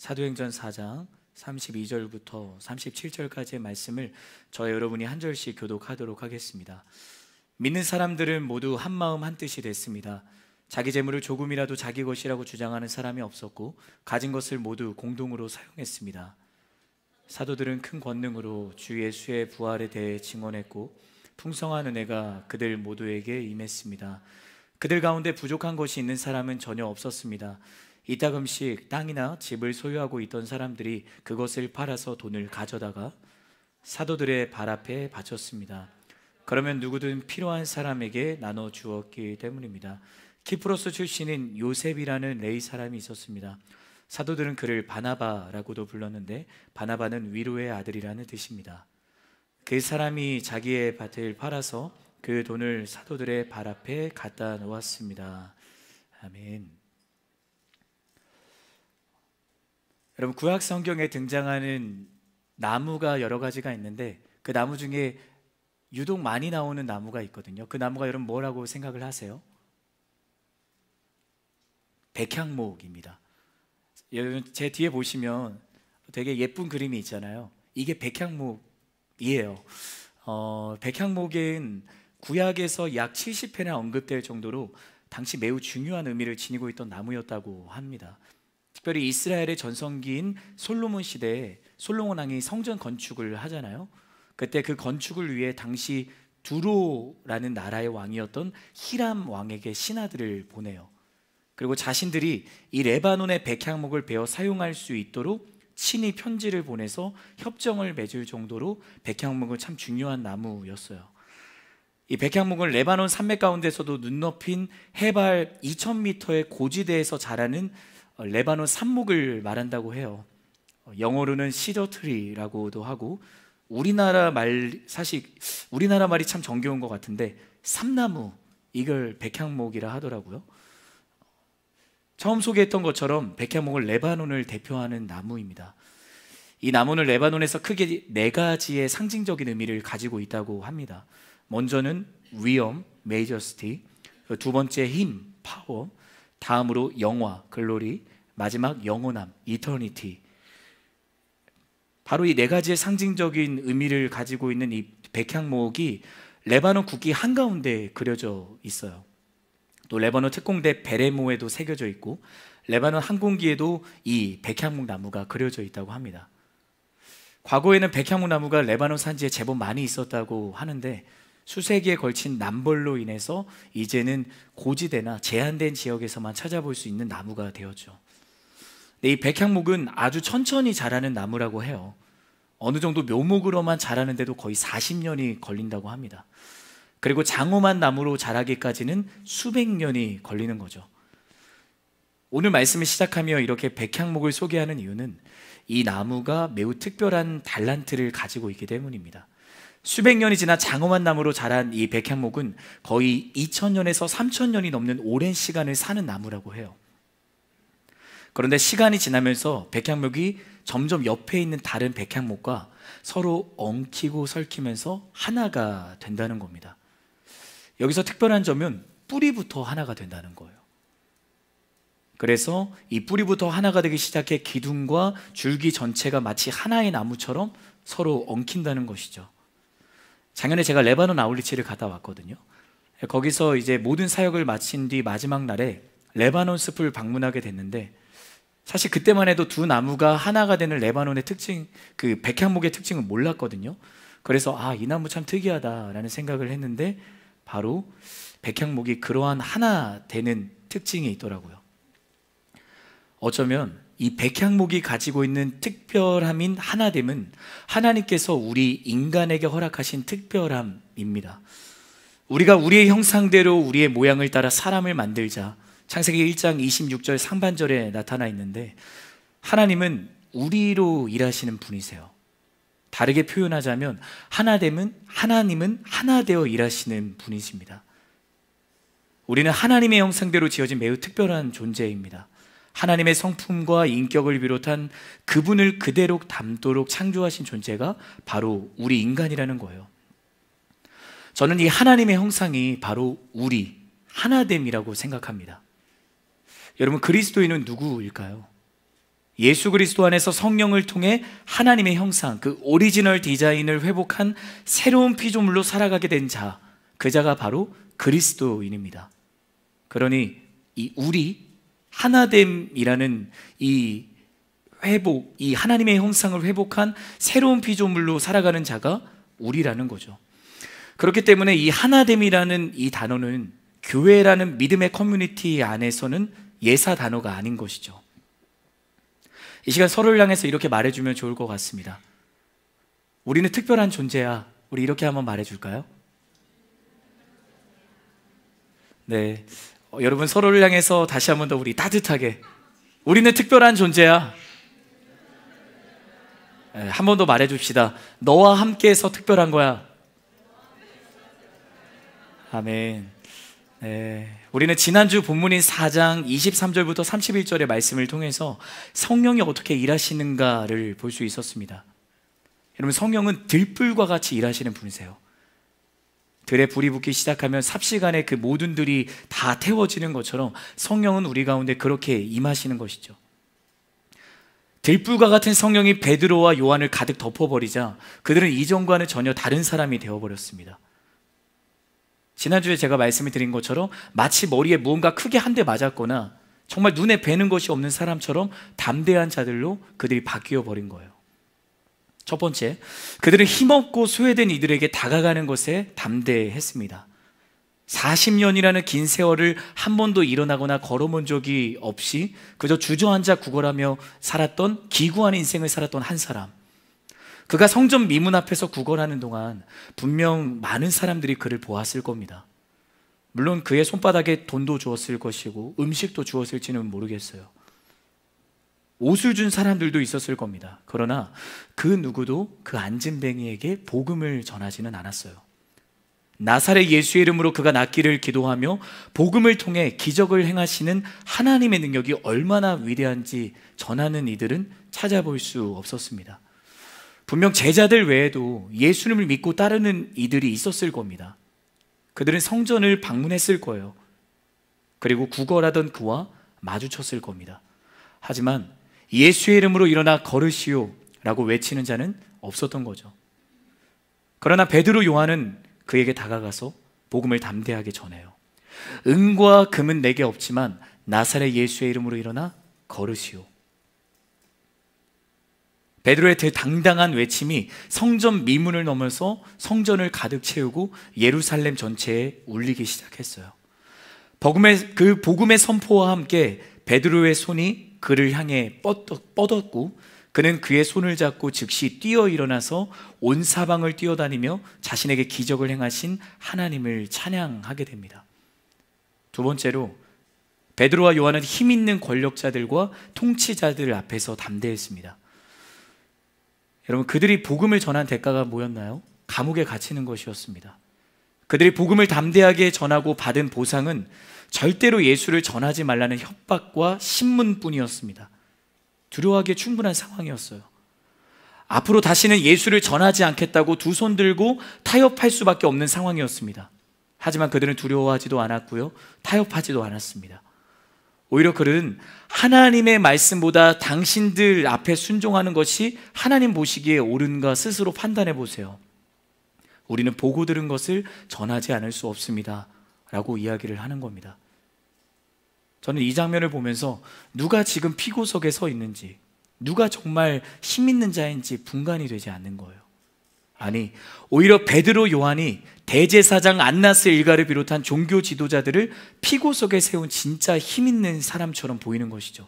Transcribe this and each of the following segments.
사도행전 4장 32절부터 37절까지의 말씀을 저와 여러분이 한 절씩 교독하도록 하겠습니다. 믿는 사람들은 모두 한 마음 한 뜻이 됐습니다. 자기 재물을 조금이라도 자기 것이라고 주장하는 사람이 없었고 가진 것을 모두 공동으로 사용했습니다. 사도들은 큰 권능으로 주 예수의 부활에 대해 증언했고 풍성한 은혜가 그들 모두에게 임했습니다. 그들 가운데 부족한 것이 있는 사람은 전혀 없었습니다. 이따금씩 땅이나 집을 소유하고 있던 사람들이 그것을 팔아서 돈을 가져다가 사도들의 발 앞에 바쳤습니다. 그러면 누구든 필요한 사람에게 나눠 주었기 때문입니다. 키프로스 출신인 요셉이라는 레위 사람이 있었습니다. 사도들은 그를 바나바라고도 불렀는데 바나바는 위로의 아들이라는 뜻입니다. 그 사람이 자기의 밭을 팔아서 그 돈을 사도들의 발 앞에 갖다 놓았습니다. 아멘. 여러분, 구약 성경에 등장하는 나무가 여러 가지가 있는데 그 나무 중에 유독 많이 나오는 나무가 있거든요. 그 나무가 여러분 뭐라고 생각을 하세요? 백향목입니다. 여러분 제 뒤에 보시면 되게 예쁜 그림이 있잖아요. 이게 백향목이에요. 백향목은 구약에서 약 70회나 언급될 정도로 당시 매우 중요한 의미를 지니고 있던 나무였다고 합니다. 특별히 이스라엘의 전성기인 솔로몬 시대에 솔로몬 왕이 성전 건축을 하잖아요. 그때 그 건축을 위해 당시 두로라는 나라의 왕이었던 히람 왕에게 신하들을 보내요. 그리고 자신들이 이 레바논의 백향목을 베어 사용할 수 있도록 친히 편지를 보내서 협정을 맺을 정도로 백향목은 참 중요한 나무였어요. 이 백향목은 레바논 산맥 가운데서도 눈높인 해발 2000m의 고지대에서 자라는 레바논 산목을 말한다고 해요. 영어로는 시더트리라고도 하고 우리나라 말이 참 정겨운 것 같은데 삼나무, 이걸 백향목이라 하더라고요. 처음 소개했던 것처럼 백향목은 레바논을 대표하는 나무입니다. 이 나무는 레바논에서 크게 4가지의 상징적인 의미를 가지고 있다고 합니다. 먼저는 위엄, 메이저스티, 두 번째 힘, 파워, 다음으로 영화, 글로리, 마지막 영원함, 이터니티. 바로 이 4가지의 상징적인 의미를 가지고 있는 이 백향목이 레바논 국기 한가운데 그려져 있어요. 또 레바논 특공대 베레모에도 새겨져 있고 레바논 항공기에도 이 백향목 나무가 그려져 있다고 합니다. 과거에는 백향목 나무가 레바논 산지에 제법 많이 있었다고 하는데 수세기에 걸친 남벌로 인해서 이제는 고지대나 제한된 지역에서만 찾아볼 수 있는 나무가 되었죠. 이 백향목은 아주 천천히 자라는 나무라고 해요. 어느 정도 묘목으로만 자라는데도 거의 40년이 걸린다고 합니다. 그리고 장엄한 나무로 자라기까지는 수백 년이 걸리는 거죠. 오늘 말씀을 시작하며 이렇게 백향목을 소개하는 이유는 이 나무가 매우 특별한 달란트를 가지고 있기 때문입니다. 수백 년이 지나 장엄한 나무로 자란 이 백향목은 거의 2000년에서 3000년이 넘는 오랜 시간을 사는 나무라고 해요. 그런데 시간이 지나면서 백향목이 점점 옆에 있는 다른 백향목과 서로 엉키고 설키면서 하나가 된다는 겁니다. 여기서 특별한 점은 뿌리부터 하나가 된다는 거예요. 그래서 이 뿌리부터 하나가 되기 시작해 기둥과 줄기 전체가 마치 하나의 나무처럼 서로 엉킨다는 것이죠. 작년에 제가 레바논 아울리치를 갔다 왔거든요. 거기서 이제 모든 사역을 마친 뒤 마지막 날에 레바논 숲을 방문하게 됐는데 사실 그때만 해도 두 나무가 하나가 되는 레바논의 특징, 그 백향목의 특징을 몰랐거든요. 그래서 이 나무 참 특이하다라는 생각을 했는데 바로 백향목이 그러한 하나 되는 특징이 있더라고요. 어쩌면 이 백향목이 가지고 있는 특별함인 하나됨은 하나님께서 우리 인간에게 허락하신 특별함입니다. 우리가 우리의 형상대로 우리의 모양을 따라 사람을 만들자, 창세기 1장 26절 상반절에 나타나 있는데 하나님은 우리로 일하시는 분이세요. 다르게 표현하자면 하나님은 하나 되어 일하시는 분이십니다. 우리는 하나님의 형상대로 지어진 매우 특별한 존재입니다. 하나님의 성품과 인격을 비롯한 그분을 그대로 담도록 창조하신 존재가 바로 우리 인간이라는 거예요. 저는 이 하나님의 형상이 바로 우리 하나됨이라고 생각합니다. 여러분, 그리스도인은 누구일까요? 예수 그리스도 안에서 성령을 통해 하나님의 형상, 그 오리지널 디자인을 회복한 새로운 피조물로 살아가게 된 자, 그 자가 바로 그리스도인입니다. 그러니 이 우리 하나됨이라는 이 회복, 이 하나님의 형상을 회복한 새로운 피조물로 살아가는 자가 우리라는 거죠. 그렇기 때문에 이 하나됨이라는 이 단어는 교회라는 믿음의 커뮤니티 안에서는 예사 단어가 아닌 것이죠. 이 시간 서로를 향해서 이렇게 말해주면 좋을 것 같습니다. 우리는 특별한 존재야. 우리 이렇게 한번 말해줄까요? 네, 여러분 서로를 향해서 다시 한번 더 우리 따뜻하게, 우리는 특별한 존재야. 네, 한 번 더 말해줍시다. 너와 함께해서 특별한 거야. 아멘. 네, 우리는 지난주 본문인 4장 23절부터 31절의 말씀을 통해서 성령이 어떻게 일하시는가를 볼 수 있었습니다. 여러분, 성령은 들불과 같이 일하시는 분이세요. 들에 불이 붙기 시작하면 삽시간에 그 모든 들이 다 태워지는 것처럼 성령은 우리 가운데 그렇게 임하시는 것이죠. 들불과 같은 성령이 베드로와 요한을 가득 덮어버리자 그들은 이전과는 전혀 다른 사람이 되어버렸습니다. 지난주에 제가 말씀을 드린 것처럼 마치 머리에 무언가 크게 한 대 맞았거나 정말 눈에 뵈는 것이 없는 사람처럼 담대한 자들로 그들이 바뀌어 버린 거예요. 첫 번째, 그들은 힘없고 소외된 이들에게 다가가는 것에 담대했습니다. 40년이라는 긴 세월을 한 번도 일어나거나 걸어본 적이 없이 그저 주저앉아 구걸하며 살았던, 기구한 인생을 살았던 한 사람, 그가 성전 미문 앞에서 구걸하는 동안 분명 많은 사람들이 그를 보았을 겁니다. 물론 그의 손바닥에 돈도 주었을 것이고 음식도 주었을지는 모르겠어요. 옷을 준 사람들도 있었을 겁니다. 그러나 그 누구도 그 안진뱅이에게 복음을 전하지는 않았어요. 나사렛 예수의 이름으로 그가 낫기를 기도하며 복음을 통해 기적을 행하시는 하나님의 능력이 얼마나 위대한지 전하는 이들은 찾아볼 수 없었습니다. 분명 제자들 외에도 예수님을 믿고 따르는 이들이 있었을 겁니다. 그들은 성전을 방문했을 거예요. 그리고 구걸하던 그와 마주쳤을 겁니다. 하지만 예수의 이름으로 일어나 걸으시오 라고 외치는 자는 없었던 거죠. 그러나 베드로, 요한은 그에게 다가가서 복음을 담대하게 전해요. 은과 금은 내게 없지만 나사렛 예수의 이름으로 일어나 걸으시오. 베드로의 당당한 외침이 성전 미문을 넘어서 성전을 가득 채우고 예루살렘 전체에 울리기 시작했어요. 그 복음의 선포와 함께 베드로의 손이 그를 향해 뻗었고 그는 그의 손을 잡고 즉시 뛰어 일어나서 온 사방을 뛰어다니며 자신에게 기적을 행하신 하나님을 찬양하게 됩니다. 두 번째로, 베드로와 요한은 힘 있는 권력자들과 통치자들 앞에서 담대했습니다. 여러분, 그들이 복음을 전한 대가가 뭐였나요? 감옥에 갇히는 것이었습니다. 그들이 복음을 담대하게 전하고 받은 보상은 절대로 예수를 전하지 말라는 협박과 신문뿐이었습니다. 두려워하기에 충분한 상황이었어요. 앞으로 다시는 예수를 전하지 않겠다고 두 손 들고 타협할 수밖에 없는 상황이었습니다. 하지만 그들은 두려워하지도 않았고요, 타협하지도 않았습니다. 오히려 그들은 하나님의 말씀보다 당신들 앞에 순종하는 것이 하나님 보시기에 옳은가 스스로 판단해 보세요. 우리는 보고 들은 것을 전하지 않을 수 없습니다 라고 이야기를 하는 겁니다. 저는 이 장면을 보면서 누가 지금 피고석에 서 있는지, 누가 정말 힘 있는 자인지 분간이 되지 않는 거예요. 아니, 오히려 베드로, 요한이 대제사장 안나스 일가를 비롯한 종교 지도자들을 피고석에 세운 진짜 힘 있는 사람처럼 보이는 것이죠.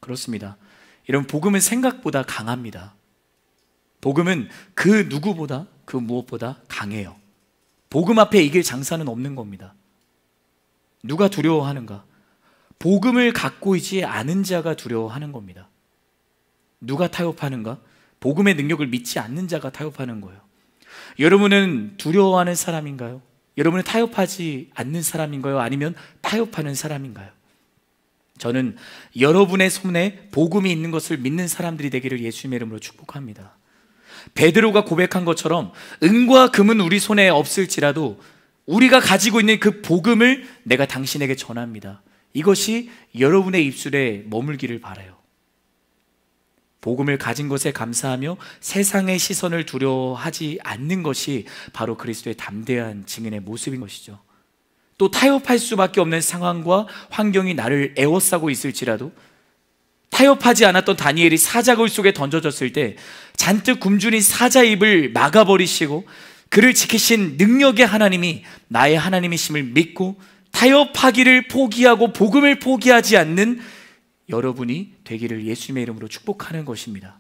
그렇습니다. 여러분, 복음은 생각보다 강합니다. 복음은 그 누구보다, 그 무엇보다 강해요. 복음 앞에 이길 장사는 없는 겁니다. 누가 두려워하는가? 복음을 갖고 있지 않은 자가 두려워하는 겁니다. 누가 타협하는가? 복음의 능력을 믿지 않는 자가 타협하는 거예요. 여러분은 두려워하는 사람인가요? 여러분은 타협하지 않는 사람인가요? 아니면 타협하는 사람인가요? 저는 여러분의 손에 복음이 있는 것을 믿는 사람들이 되기를 예수님의 이름으로 축복합니다. 베드로가 고백한 것처럼 은과 금은 우리 손에 없을지라도 우리가 가지고 있는 그 복음을 내가 당신에게 전합니다. 이것이 여러분의 입술에 머물기를 바라요. 복음을 가진 것에 감사하며 세상의 시선을 두려워하지 않는 것이 바로 그리스도의 담대한 증인의 모습인 것이죠. 또 타협할 수밖에 없는 상황과 환경이 나를 에워싸고 있을지라도 타협하지 않았던 다니엘이 사자굴 속에 던져졌을 때 잔뜩 굶주린 사자 입을 막아버리시고 그를 지키신 능력의 하나님이 나의 하나님이심을 믿고 타협하기를 포기하고 복음을 포기하지 않는 여러분이 되기를 예수님의 이름으로 축복하는 것입니다.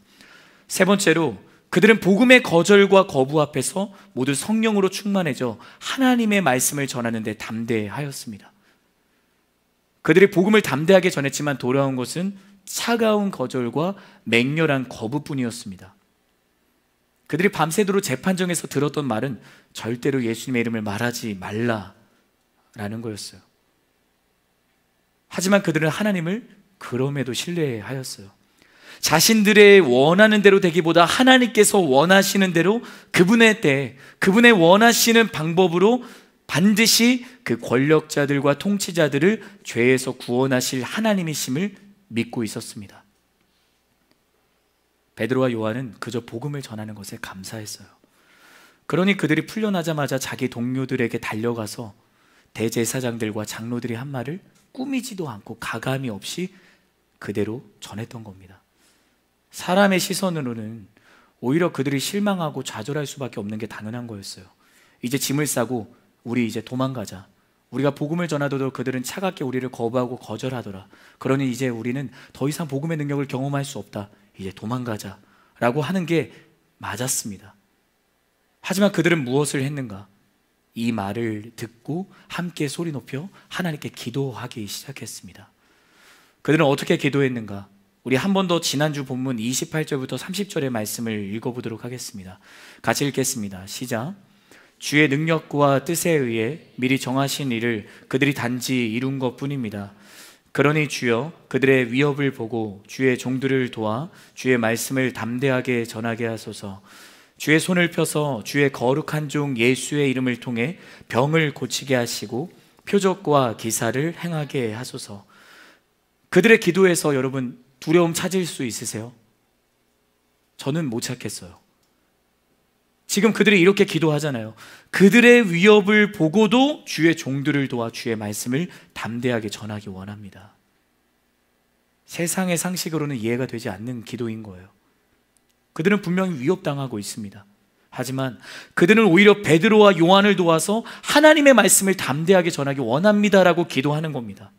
세 번째로, 그들은 복음의 거절과 거부 앞에서 모두 성령으로 충만해져 하나님의 말씀을 전하는 데 담대하였습니다. 그들이 복음을 담대하게 전했지만 돌아온 것은 차가운 거절과 맹렬한 거부뿐이었습니다. 그들이 밤새도록 재판정에서 들었던 말은 절대로 예수님의 이름을 말하지 말라라는 거였어요. 하지만 그들은 하나님을 그럼에도 신뢰하였어요. 자신들의 원하는 대로 되기보다 하나님께서 원하시는 대로 그분의 때, 그분의 원하시는 방법으로 반드시 그 권력자들과 통치자들을 죄에서 구원하실 하나님이심을 믿고 있었습니다. 베드로와 요한은 그저 복음을 전하는 것에 감사했어요. 그러니 그들이 풀려나자마자 자기 동료들에게 달려가서 대제사장들과 장로들이 한 말을 꾸미지도 않고 가감이 없이 그대로 전했던 겁니다. 사람의 시선으로는 오히려 그들이 실망하고 좌절할 수밖에 없는 게 당연한 거였어요. 이제 짐을 싸고 우리 이제 도망가자. 우리가 복음을 전하더라도 그들은 차갑게 우리를 거부하고 거절하더라. 그러니 이제 우리는 더 이상 복음의 능력을 경험할 수 없다. 이제 도망가자 라고 하는 게 맞았습니다. 하지만 그들은 무엇을 했는가? 이 말을 듣고 함께 소리 높여 하나님께 기도하기 시작했습니다. 그들은 어떻게 기도했는가? 우리 한 번 더 지난주 본문 28절부터 30절의 말씀을 읽어보도록 하겠습니다. 같이 읽겠습니다. 시작. 주의 능력과 뜻에 의해 미리 정하신 일을 그들이 단지 이룬 것뿐입니다. 그러니 주여 그들의 위협을 보고 주의 종들을 도와 주의 말씀을 담대하게 전하게 하소서. 주의 손을 펴서 주의 거룩한 종 예수의 이름을 통해 병을 고치게 하시고 표적과 기사를 행하게 하소서. 그들의 기도에서 여러분 두려움 찾을 수 있으세요? 저는 못 찾겠어요. 지금 그들이 이렇게 기도하잖아요. 그들의 위협을 보고도 주의 종들을 도와 주의 말씀을 담대하게 전하기 원합니다. 세상의 상식으로는 이해가 되지 않는 기도인 거예요. 그들은 분명히 위협당하고 있습니다. 하지만 그들은 오히려 베드로와 요한을 도와서 하나님의 말씀을 담대하게 전하기 원합니다라고 기도하는 겁니다.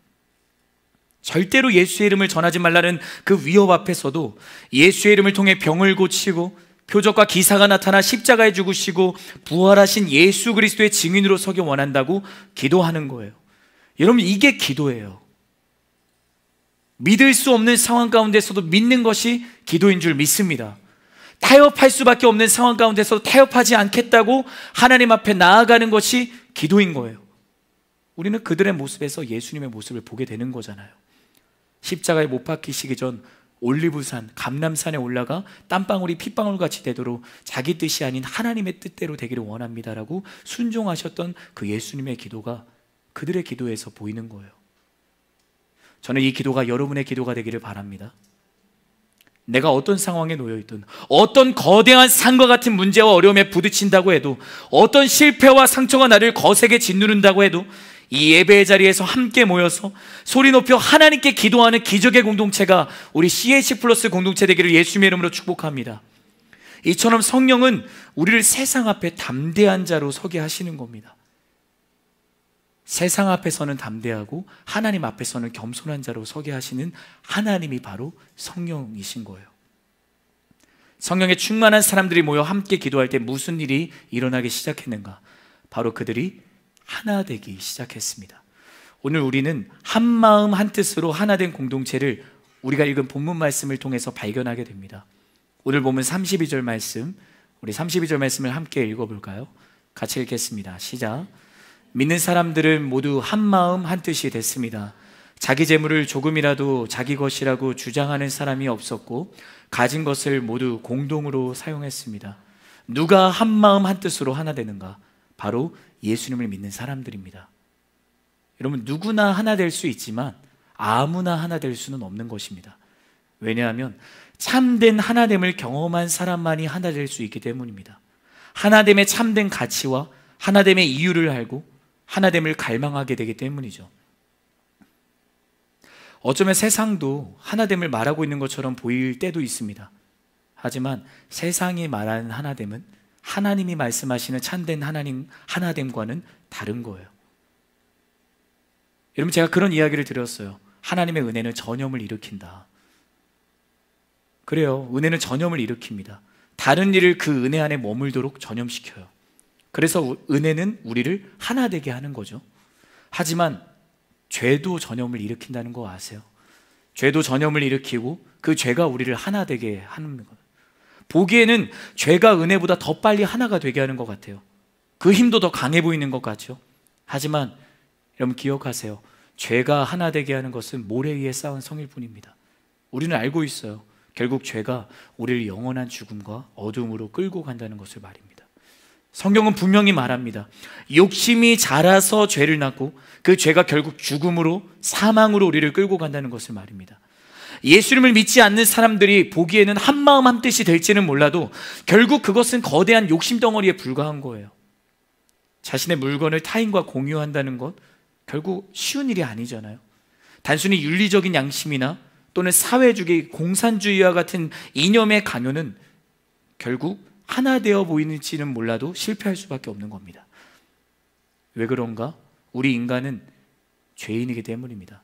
절대로 예수의 이름을 전하지 말라는 그 위협 앞에서도 예수의 이름을 통해 병을 고치고 표적과 기사가 나타나 십자가에 죽으시고 부활하신 예수 그리스도의 증인으로 서기 원한다고 기도하는 거예요. 여러분, 이게 기도예요. 믿을 수 없는 상황 가운데서도 믿는 것이 기도인 줄 믿습니다. 타협할 수밖에 없는 상황 가운데서 타협하지 않겠다고 하나님 앞에 나아가는 것이 기도인 거예요. 우리는 그들의 모습에서 예수님의 모습을 보게 되는 거잖아요. 십자가에 못 박히시기 전 올리브산, 감람산에 올라가 땀방울이 핏방울같이 되도록 자기 뜻이 아닌 하나님의 뜻대로 되기를 원합니다라고 순종하셨던 그 예수님의 기도가 그들의 기도에서 보이는 거예요. 저는 이 기도가 여러분의 기도가 되기를 바랍니다. 내가 어떤 상황에 놓여있든, 어떤 거대한 산과 같은 문제와 어려움에 부딪힌다고 해도, 어떤 실패와 상처가 나를 거세게 짓누른다고 해도 이 예배의 자리에서 함께 모여서 소리 높여 하나님께 기도하는 기적의 공동체가 우리 CH 플러스 공동체 되기를 예수님의 이름으로 축복합니다. 이처럼 성령은 우리를 세상 앞에 담대한 자로 서게 하시는 겁니다. 세상 앞에서는 담대하고 하나님 앞에서는 겸손한 자로 서게 하시는 하나님이 바로 성령이신 거예요. 성령에 충만한 사람들이 모여 함께 기도할 때 무슨 일이 일어나기 시작했는가? 바로 그들이 하나 되기 시작했습니다. 오늘 우리는 한 마음 한 뜻으로 하나 된 공동체를 우리가 읽은 본문 말씀을 통해서 발견하게 됩니다. 오늘 보면 32절 말씀, 우리 32절 말씀을 함께 읽어볼까요? 같이 읽겠습니다. 시작. 믿는 사람들은 모두 한 마음 한 뜻이 됐습니다. 자기 재물을 조금이라도 자기 것이라고 주장하는 사람이 없었고 가진 것을 모두 공동으로 사용했습니다. 누가 한 마음 한 뜻으로 하나 되는가? 바로 예수님을 믿는 사람들입니다. 여러분, 누구나 하나 될 수 있지만 아무나 하나 될 수는 없는 것입니다. 왜냐하면 참된 하나됨을 경험한 사람만이 하나 될 수 있기 때문입니다. 하나됨의 참된 가치와 하나됨의 이유를 알고 하나됨을 갈망하게 되기 때문이죠. 어쩌면 세상도 하나됨을 말하고 있는 것처럼 보일 때도 있습니다. 하지만 세상이 말하는 하나됨은 하나님이 말씀하시는 참된 하나됨과는 다른 거예요. 여러분, 제가 그런 이야기를 드렸어요. 하나님의 은혜는 전염을 일으킨다. 그래요. 은혜는 전염을 일으킵니다. 다른 일을 그 은혜 안에 머물도록 전염시켜요. 그래서 은혜는 우리를 하나 되게 하는 거죠. 하지만 죄도 전염을 일으킨다는 거 아세요? 죄도 전염을 일으키고 그 죄가 우리를 하나 되게 하는 거예요. 보기에는 죄가 은혜보다 더 빨리 하나가 되게 하는 것 같아요. 그 힘도 더 강해 보이는 것 같죠. 하지만 여러분 기억하세요. 죄가 하나 되게 하는 것은 모래 위에 쌓은 성일 뿐입니다. 우리는 알고 있어요. 결국 죄가 우리를 영원한 죽음과 어둠으로 끌고 간다는 것을 말입니다. 성경은 분명히 말합니다. 욕심이 자라서 죄를 낳고 그 죄가 결국 죽음으로, 사망으로 우리를 끌고 간다는 것을 말입니다. 예수님을 믿지 않는 사람들이 보기에는 한마음 한뜻이 될지는 몰라도 결국 그것은 거대한 욕심덩어리에 불과한 거예요. 자신의 물건을 타인과 공유한다는 것, 결국 쉬운 일이 아니잖아요. 단순히 윤리적인 양심이나 또는 사회주의, 공산주의와 같은 이념의 강요는 결국 하나 되어 보이는지는 몰라도 실패할 수밖에 없는 겁니다. 왜 그런가? 우리 인간은 죄인이기 때문입니다.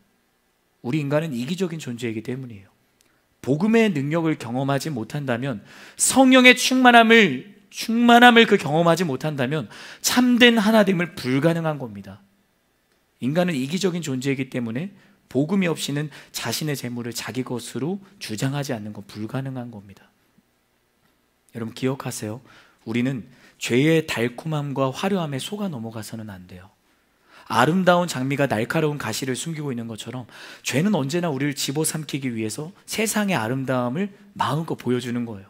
우리 인간은 이기적인 존재이기 때문이에요. 복음의 능력을 경험하지 못한다면, 성령의 충만함을 그 경험하지 못한다면 참된 하나됨을 불가능한 겁니다. 인간은 이기적인 존재이기 때문에 복음이 없이는 자신의 재물을 자기 것으로 주장하지 않는 건 불가능한 겁니다. 여러분 기억하세요. 우리는 죄의 달콤함과 화려함에 속아 넘어가서는 안 돼요. 아름다운 장미가 날카로운 가시를 숨기고 있는 것처럼 죄는 언제나 우리를 집어삼키기 위해서 세상의 아름다움을 마음껏 보여주는 거예요.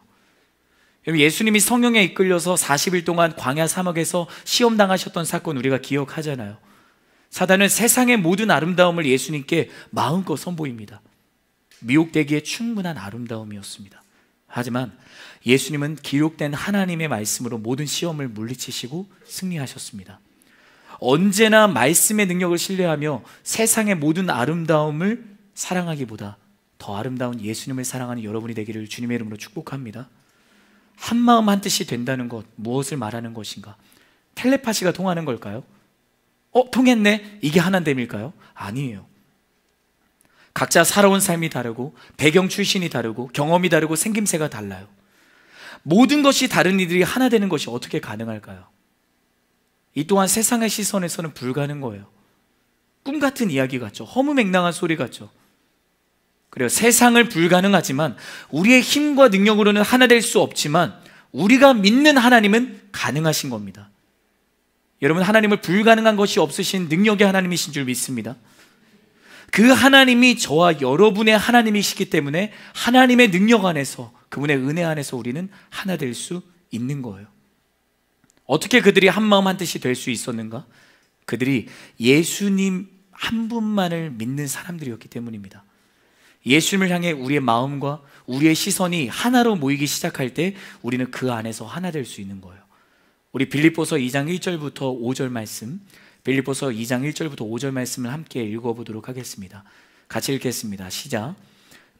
예수님이 성령에 이끌려서 40일 동안 광야 사막에서 시험당하셨던 사건 우리가 기억하잖아요. 사단은 세상의 모든 아름다움을 예수님께 마음껏 선보입니다. 미혹되기에 충분한 아름다움이었습니다. 하지만 예수님은 기록된 하나님의 말씀으로 모든 시험을 물리치시고 승리하셨습니다. 언제나 말씀의 능력을 신뢰하며 세상의 모든 아름다움을 사랑하기보다 더 아름다운 예수님을 사랑하는 여러분이 되기를 주님의 이름으로 축복합니다. 한마음 한뜻이 된다는 것, 무엇을 말하는 것인가? 텔레파시가 통하는 걸까요? 통했네? 이게 하나됨일까요? 아니에요. 각자 살아온 삶이 다르고 배경 출신이 다르고 경험이 다르고 생김새가 달라요. 모든 것이 다른 이들이 하나 되는 것이 어떻게 가능할까요? 이 또한 세상의 시선에서는 불가능한 거예요. 꿈 같은 이야기 같죠. 허무맹랑한 소리 같죠. 그래요. 세상을 불가능하지만 우리의 힘과 능력으로는 하나 될 수 없지만 우리가 믿는 하나님은 가능하신 겁니다. 여러분, 하나님을 불가능한 것이 없으신 능력의 하나님이신 줄 믿습니다. 그 하나님이 저와 여러분의 하나님이시기 때문에 하나님의 능력 안에서, 그분의 은혜 안에서 우리는 하나 될 수 있는 거예요. 어떻게 그들이 한마음 한뜻이 될 수 있었는가? 그들이 예수님 한 분만을 믿는 사람들이었기 때문입니다. 예수님을 향해 우리의 마음과 우리의 시선이 하나로 모이기 시작할 때 우리는 그 안에서 하나 될 수 있는 거예요. 우리 빌립보서 2장 1절부터 5절 말씀, 빌립보서 2장 1절부터 5절 말씀을 함께 읽어보도록 하겠습니다. 같이 읽겠습니다. 시작.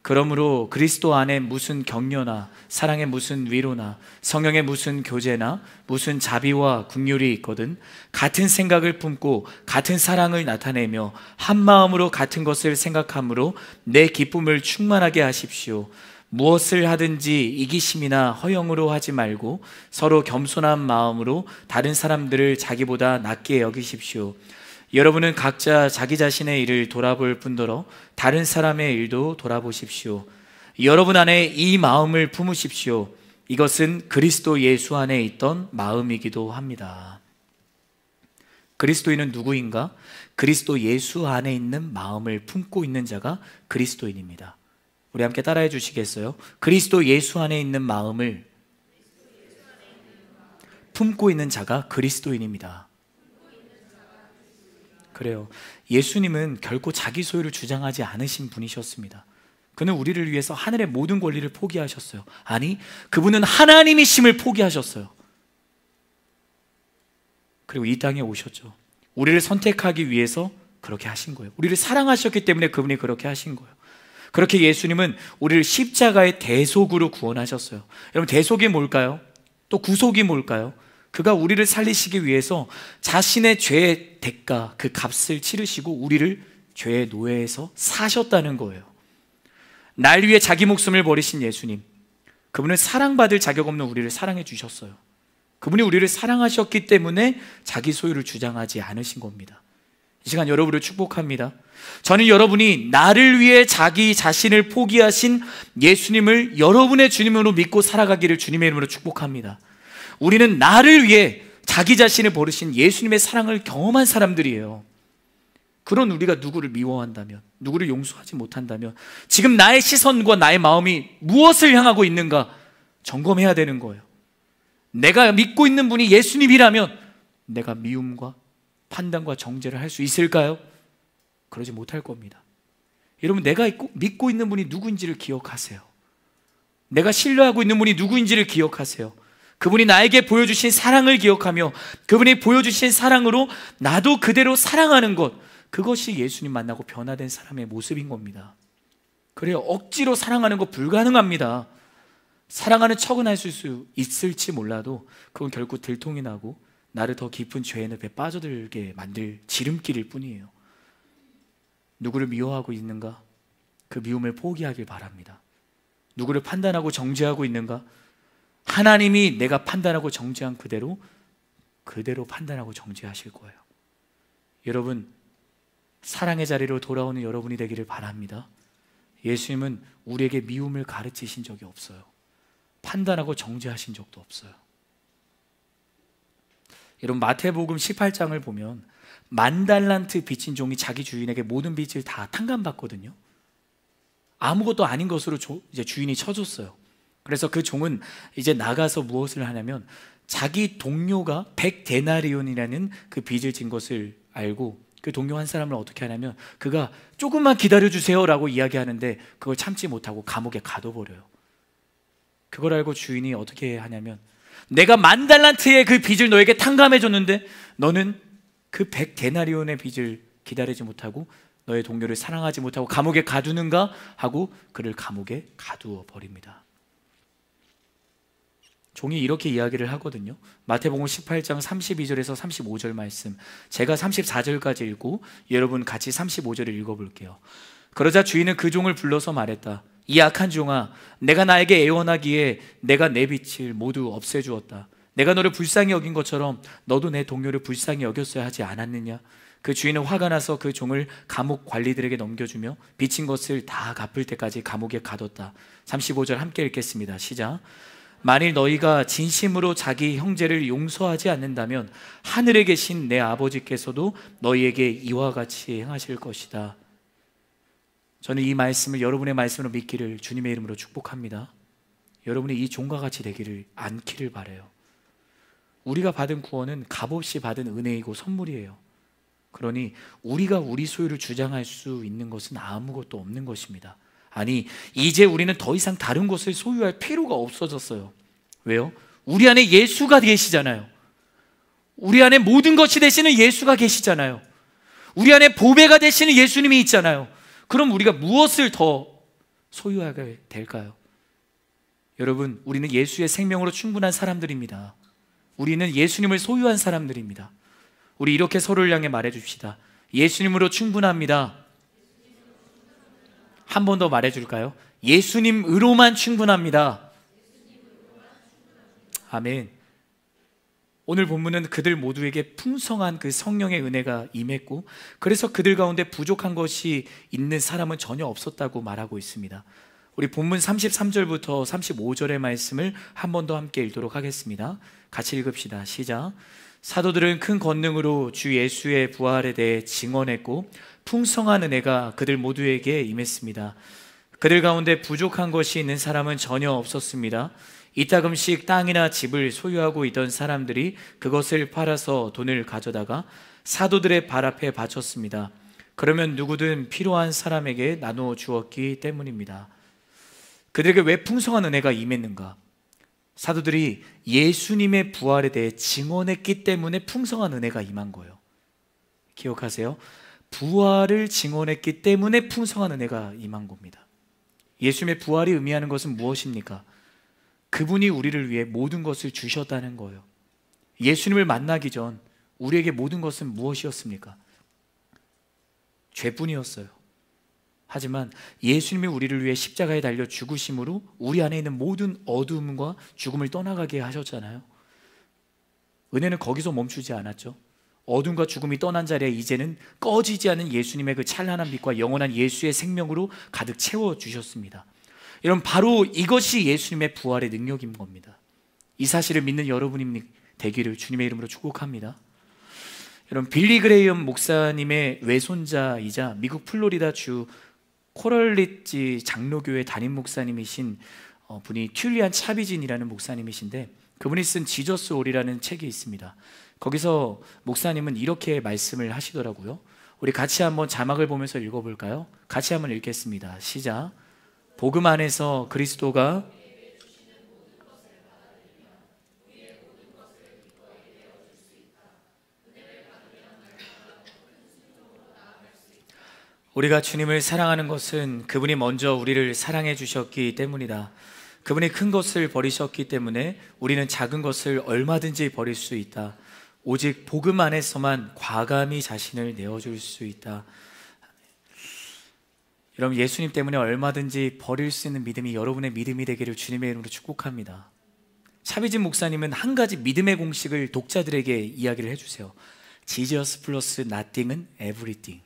그러므로 그리스도 안에 무슨 격려나 사랑의 무슨 위로나 성령의 무슨 교제나 무슨 자비와 긍휼이 있거든 같은 생각을 품고 같은 사랑을 나타내며 한 마음으로 같은 것을 생각함으로 내 기쁨을 충만하게 하십시오. 무엇을 하든지 이기심이나 허영으로 하지 말고 서로 겸손한 마음으로 다른 사람들을 자기보다 낮게 여기십시오. 여러분은 각자 자기 자신의 일을 돌아볼 뿐더러 다른 사람의 일도 돌아보십시오. 여러분 안에 이 마음을 품으십시오. 이것은 그리스도 예수 안에 있던 마음이기도 합니다. 그리스도인은 누구인가? 그리스도 예수 안에 있는 마음을 품고 있는 자가 그리스도인입니다. 우리 함께 따라해 주시겠어요? 그리스도 예수 안에 있는 마음을 품고 있는 자가 그리스도인입니다. 그래요. 예수님은 결코 자기 소유를 주장하지 않으신 분이셨습니다. 그는 우리를 위해서 하늘의 모든 권리를 포기하셨어요. 아니, 그분은 하나님이심을 포기하셨어요. 그리고 이 땅에 오셨죠. 우리를 선택하기 위해서 그렇게 하신 거예요. 우리를 사랑하셨기 때문에 그분이 그렇게 하신 거예요. 그렇게 예수님은 우리를 십자가의 대속으로 구원하셨어요. 여러분, 대속이 뭘까요? 또 구속이 뭘까요? 그가 우리를 살리시기 위해서 자신의 죄의 대가, 그 값을 치르시고 우리를 죄의 노예에서 사셨다는 거예요. 날 위해 자기 목숨을 버리신 예수님, 그분은 사랑받을 자격 없는 우리를 사랑해 주셨어요. 그분이 우리를 사랑하셨기 때문에 자기 소유를 주장하지 않으신 겁니다. 이 시간 여러분을 축복합니다. 저는 여러분이 나를 위해 자기 자신을 포기하신 예수님을 여러분의 주님으로 믿고 살아가기를 주님의 이름으로 축복합니다. 우리는 나를 위해 자기 자신을 버리신 예수님의 사랑을 경험한 사람들이에요. 그런 우리가 누구를 미워한다면, 누구를 용서하지 못한다면 지금 나의 시선과 나의 마음이 무엇을 향하고 있는가 점검해야 되는 거예요. 내가 믿고 있는 분이 예수님이라면 내가 미움과 판단과 정죄를 할 수 있을까요? 그러지 못할 겁니다. 여러분, 내가 믿고 있는 분이 누구인지를 기억하세요. 내가 신뢰하고 있는 분이 누구인지를 기억하세요. 그분이 나에게 보여주신 사랑을 기억하며 그분이 보여주신 사랑으로 나도 그대로 사랑하는 것, 그것이 예수님 만나고 변화된 사람의 모습인 겁니다. 그래요, 억지로 사랑하는 거 불가능합니다. 사랑하는 척은 할 수 있을지 몰라도 그건 결국 들통이 나고 나를 더 깊은 죄의 늪에 빠져들게 만들 지름길일 뿐이에요. 누구를 미워하고 있는가? 그 미움을 포기하길 바랍니다. 누구를 판단하고 정죄하고 있는가? 하나님이 내가 판단하고 정죄한 그대로 판단하고 정죄하실 거예요. 여러분, 사랑의 자리로 돌아오는 여러분이 되기를 바랍니다. 예수님은 우리에게 미움을 가르치신 적이 없어요. 판단하고 정죄하신 적도 없어요. 여러분, 마태복음 18장을 보면 10,000달란트 빚진 종이 자기 주인에게 모든 빚을 다 탕감받거든요. 아무것도 아닌 것으로 이제 주인이 쳐줬어요. 그래서 그 종은 이제 나가서 무엇을 하냐면 자기 동료가 100데나리온이라는 그 빚을 진 것을 알고 그 동료 한 사람을 어떻게 하냐면 그가 조금만 기다려주세요 라고 이야기하는데 그걸 참지 못하고 감옥에 가둬버려요. 그걸 알고 주인이 어떻게 하냐면 내가 10,000달란트의 그 빚을 너에게 탕감해줬는데 너는 그 100데나리온의 빚을 기다리지 못하고 너의 동료를 사랑하지 못하고 감옥에 가두는가 하고 그를 감옥에 가두어 버립니다. 종이 이렇게 이야기를 하거든요. 마태복음 18장 32절에서 35절 말씀, 제가 34절까지 읽고 여러분 같이 35절을 읽어볼게요. 그러자 주인은 그 종을 불러서 말했다. 이 악한 종아, 내가 나에게 애원하기에 내가 내 빚을 모두 없애주었다. 내가 너를 불쌍히 여긴 것처럼 너도 내 동료를 불쌍히 여겼어야 하지 않았느냐? 그 주인은 화가 나서 그 종을 감옥 관리들에게 넘겨주며 빚진 것을 다 갚을 때까지 감옥에 가뒀다. 35절 함께 읽겠습니다. 시작. 만일 너희가 진심으로 자기 형제를 용서하지 않는다면 하늘에 계신 내 아버지께서도 너희에게 이와 같이 행하실 것이다. 저는 이 말씀을 여러분의 말씀으로 믿기를 주님의 이름으로 축복합니다. 여러분이 이 종과 같이 되기를 않기를 바라요. 우리가 받은 구원은 값없이 받은 은혜이고 선물이에요. 그러니 우리가 우리 소유를 주장할 수 있는 것은 아무것도 없는 것입니다. 아니, 이제 우리는 더 이상 다른 것을 소유할 필요가 없어졌어요. 왜요? 우리 안에 예수가 계시잖아요. 우리 안에 모든 것이 되시는 예수가 계시잖아요. 우리 안에 보배가 되시는 예수님이 있잖아요. 그럼 우리가 무엇을 더 소유하게 될까요? 여러분, 우리는 예수의 생명으로 충분한 사람들입니다. 우리는 예수님을 소유한 사람들입니다. 우리 이렇게 서로를 향해 말해줍시다. 예수님으로 충분합니다. 한 번 더 말해줄까요? 예수님으로만 충분합니다. 아멘. 오늘 본문은 그들 모두에게 풍성한 그 성령의 은혜가 임했고 그래서 그들 가운데 부족한 것이 있는 사람은 전혀 없었다고 말하고 있습니다. 우리 본문 33절부터 35절의 말씀을 한 번 더 함께 읽도록 하겠습니다. 같이 읽읍시다. 시작. 사도들은 큰 권능으로 주 예수의 부활에 대해 증언했고 풍성한 은혜가 그들 모두에게 임했습니다. 그들 가운데 부족한 것이 있는 사람은 전혀 없었습니다. 이따금씩 땅이나 집을 소유하고 있던 사람들이 그것을 팔아서 돈을 가져다가 사도들의 발 앞에 바쳤습니다. 그러면 누구든 필요한 사람에게 나누어 주었기 때문입니다. 그들에게 왜 풍성한 은혜가 임했는가? 사도들이 예수님의 부활에 대해 증언했기 때문에 풍성한 은혜가 임한 거예요. 기억하세요? 부활을 증언했기 때문에 풍성한 은혜가 임한 겁니다. 예수님의 부활이 의미하는 것은 무엇입니까? 그분이 우리를 위해 모든 것을 주셨다는 거예요. 예수님을 만나기 전 우리에게 모든 것은 무엇이었습니까? 죄뿐이었어요. 하지만 예수님이 우리를 위해 십자가에 달려 죽으심으로 우리 안에 있는 모든 어두움과 죽음을 떠나가게 하셨잖아요. 은혜는 거기서 멈추지 않았죠. 어둠과 죽음이 떠난 자리에 이제는 꺼지지 않은 예수님의 그 찬란한 빛과 영원한 예수의 생명으로 가득 채워주셨습니다. 여러분, 바로 이것이 예수님의 부활의 능력인 겁니다. 이 사실을 믿는 여러분이 되기를 주님의 이름으로 축복합니다. 여러분, 빌리 그레이엄 목사님의 외손자이자 미국 플로리다 주 코럴리지 장로교회 담임 목사님이신 분이 튤리안 차비진이라는 목사님이신데, 그분이 쓴 지저스 올이라는 책이 있습니다. 거기서 목사님은 이렇게 말씀을 하시더라고요. 우리 같이 한번 자막을 보면서 읽어볼까요? 같이 한번 읽겠습니다. 시작. 복음 안에서 그리스도가 우리가 주님을 사랑하는 것은 그분이 먼저 우리를 사랑해 주셨기 때문이다. 그분이 큰 것을 버리셨기 때문에 우리는 작은 것을 얼마든지 버릴 수 있다. 오직 복음 안에서만 과감히 자신을 내어줄 수 있다. 여러분, 예수님 때문에 얼마든지 버릴 수 있는 믿음이 여러분의 믿음이 되기를 주님의 이름으로 축복합니다. 차비진 목사님은 한 가지 믿음의 공식을 독자들에게 이야기를 해주세요. Jesus plus nothing은 everything.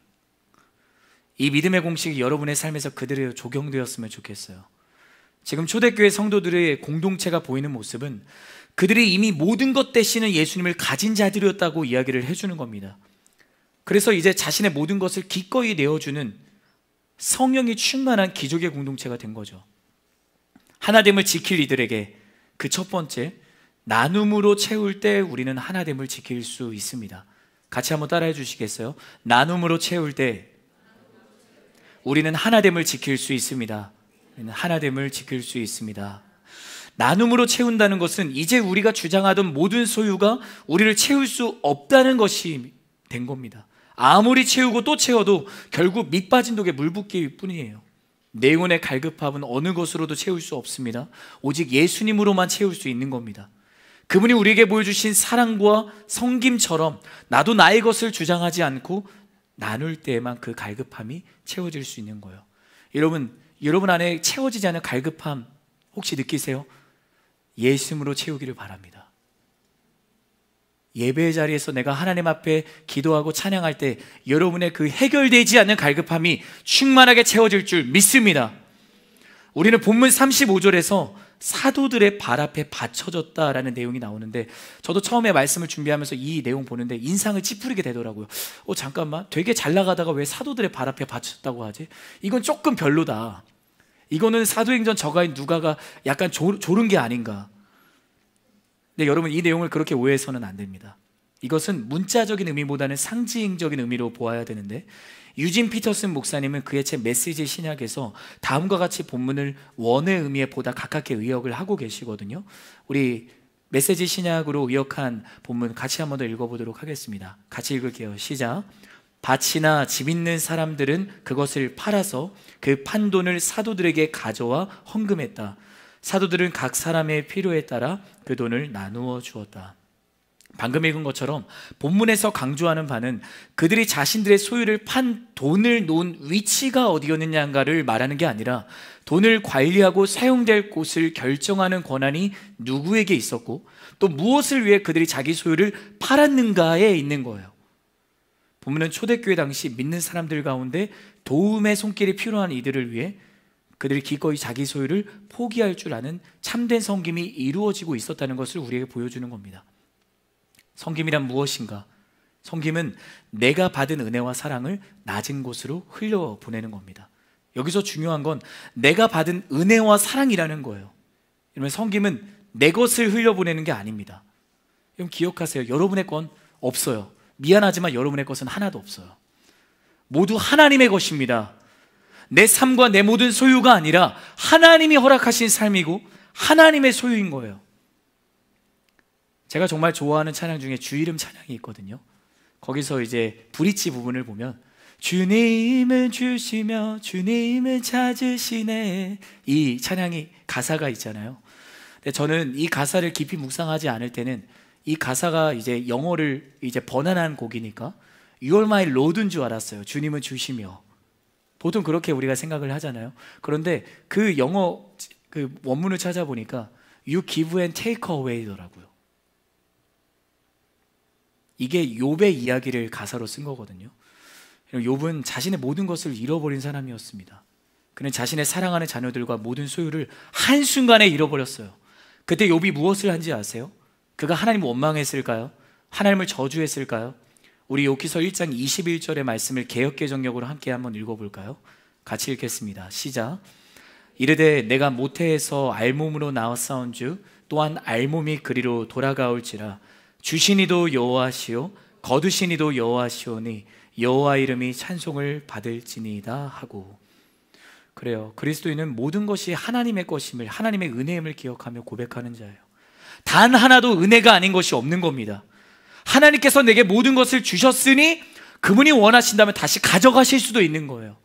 이 믿음의 공식이 여러분의 삶에서 그대로 적용되었으면 좋겠어요. 지금 초대교회 성도들의 공동체가 보이는 모습은 그들이 이미 모든 것 대신은 예수님을 가진 자들이었다고 이야기를 해주는 겁니다. 그래서 이제 자신의 모든 것을 기꺼이 내어주는 성령이 충만한 기적의 공동체가 된 거죠. 하나됨을 지킬 이들에게 그 첫 번째, 나눔으로 채울 때 우리는 하나됨을 지킬 수 있습니다. 같이 한번 따라해 주시겠어요? 나눔으로 채울 때 우리는 하나됨을 지킬 수 있습니다. 우리는 하나됨을 지킬 수 있습니다. 나눔으로 채운다는 것은 이제 우리가 주장하던 모든 소유가 우리를 채울 수 없다는 것이 된 겁니다. 아무리 채우고 또 채워도 결국 밑 빠진 독에 물 붓기일 뿐이에요. 내 영혼의 갈급함은 어느 것으로도 채울 수 없습니다. 오직 예수님으로만 채울 수 있는 겁니다. 그분이 우리에게 보여주신 사랑과 섬김처럼 나도 나의 것을 주장하지 않고 나눌 때에만 그 갈급함이 채워질 수 있는 거예요. 여러분 안에 채워지지 않은 갈급함 혹시 느끼세요? 예수님으로 채우기를 바랍니다. 예배의 자리에서 내가 하나님 앞에 기도하고 찬양할 때 여러분의 그 해결되지 않는 갈급함이 충만하게 채워질 줄 믿습니다. 우리는 본문 35절에서 사도들의 발 앞에 받쳐졌다라는 내용이 나오는데, 저도 처음에 말씀을 준비하면서 이 내용 보는데 인상을 찌푸리게 되더라고요. 잠깐만, 되게 잘 나가다가 왜 사도들의 발 앞에 받쳤다고 하지? 이건 조금 별로다. 이거는 사도행전 저가인 누가가 약간 조른 게 아닌가. 근데 여러분, 이 내용을 그렇게 오해해서는 안 됩니다. 이것은 문자적인 의미보다는 상징적인 의미로 보아야 되는데, 유진 피터슨 목사님은 그의 책 메시지 신약에서 다음과 같이 본문을 원의 의미에 보다 가깝게 의역을 하고 계시거든요. 우리 메시지 신약으로 의역한 본문 같이 한번 더 읽어보도록 하겠습니다. 같이 읽을게요. 시작. 밭이나 집 있는 사람들은 그것을 팔아서 그 판 돈을 사도들에게 가져와 헌금했다. 사도들은 각 사람의 필요에 따라 그 돈을 나누어 주었다. 방금 읽은 것처럼 본문에서 강조하는 바는 그들이 자신들의 소유를 판 돈을 놓은 위치가 어디였느냐를 말하는 게 아니라 돈을 관리하고 사용될 곳을 결정하는 권한이 누구에게 있었고 또 무엇을 위해 그들이 자기 소유를 팔았는가에 있는 거예요. 본문은 초대교회 당시 믿는 사람들 가운데 도움의 손길이 필요한 이들을 위해 그들이 기꺼이 자기 소유를 포기할 줄 아는 참된 섬김이 이루어지고 있었다는 것을 우리에게 보여주는 겁니다. 섬김이란 무엇인가? 섬김은 내가 받은 은혜와 사랑을 낮은 곳으로 흘려보내는 겁니다. 여기서 중요한 건 내가 받은 은혜와 사랑이라는 거예요. 여러분, 섬김은 내 것을 흘려보내는 게 아닙니다. 여러분 기억하세요. 여러분의 건 없어요. 미안하지만 여러분의 것은 하나도 없어요. 모두 하나님의 것입니다. 내 삶과 내 모든 소유가 아니라 하나님이 허락하신 삶이고 하나님의 소유인 거예요. 제가 정말 좋아하는 찬양 중에 주 이름 찬양이 있거든요. 거기서 이제 브릿지 부분을 보면 주님은 주시며 주님은 찾으시네, 이 찬양이 가사가 있잖아요. 근데 저는 이 가사를 깊이 묵상하지 않을 때는 이 가사가 이제 영어를 이제 번안한 곡이니까 You're my Lord인 줄 알았어요. 주님은 주시며. 보통 그렇게 우리가 생각을 하잖아요. 그런데 그 영어 그 원문을 찾아보니까 You give and take away더라고요. 이게 욥의 이야기를 가사로 쓴 거거든요. 욥은 자신의 모든 것을 잃어버린 사람이었습니다. 그는 자신의 사랑하는 자녀들과 모든 소유를 한순간에 잃어버렸어요. 그때 욥이 무엇을 한지 아세요? 그가 하나님을 원망했을까요? 하나님을 저주했을까요? 우리 욥기서 1장 21절의 말씀을 개역개정역으로 함께 한번 읽어볼까요? 같이 읽겠습니다. 시작. 이르되 내가 모태에서 알몸으로 나왔사온즉 또한 알몸이 그리로 돌아가올지라. 주시니도 여호와시요 거두시니도 여호와시오니 여호와 이름이 찬송을 받을지니이다 하고. 그래요. 그리스도인은 모든 것이 하나님의 것임을, 하나님의 은혜임을 기억하며 고백하는 자예요. 단 하나도 은혜가 아닌 것이 없는 겁니다. 하나님께서 내게 모든 것을 주셨으니 그분이 원하신다면 다시 가져가실 수도 있는 거예요.